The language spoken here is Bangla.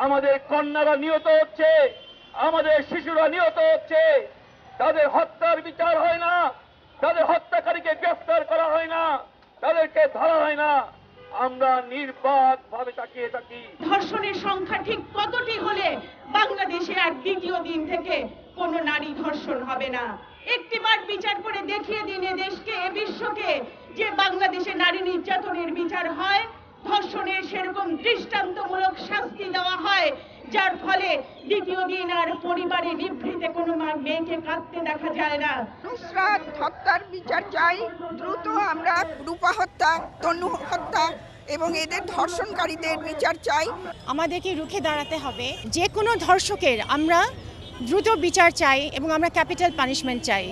আমাদের কন্যারা নিহত হচ্ছে, আমাদের শিশুরা নিহত হচ্ছে, তাদের হত্যার বিচার হয় না, তাদের হত্যাকারীকে গ্রেফতার করা হয় না, তাদেরকে ধরা হয় না। আমরা নির্বাক ভাবে তাকিয়ে থাকি। ধর্ষণের সংখ্যা ঠিক কতটি হলে বাংলাদেশে আর দ্বিতীয় দিন থেকে কোনো নারী ধর্ষণ হবে না? একটিবার বিচার করে দেখিয়ে দিন এ দেশকে, এ বিশ্বকে, যে বাংলাদেশে নারী নির্যাতনের বিচার হয়, ধর্ষণের সেরকম দৃষ্টান্তমূলক শাস্তি দেওয়া হয়, যার ফলে দ্বিতীয় দিন আর পরিবারে বিবৃতে কোনো মেয়েকে কাঁদতে দেখা যায় না। নুসরাত হত্যার বিচার চাই দ্রুত। আমরা রূপা হত্যা, তনু হত্যা এবং এদের ধর্ষণকারীদের বিচার চাই। আমাদেরকে রুখে দাঁড়াতে হবে। যে কোনো ধর্ষকের আমরা দ্রুত বিচার চাই এবং আমরা ক্যাপিটাল পানিশমেন্ট চাই।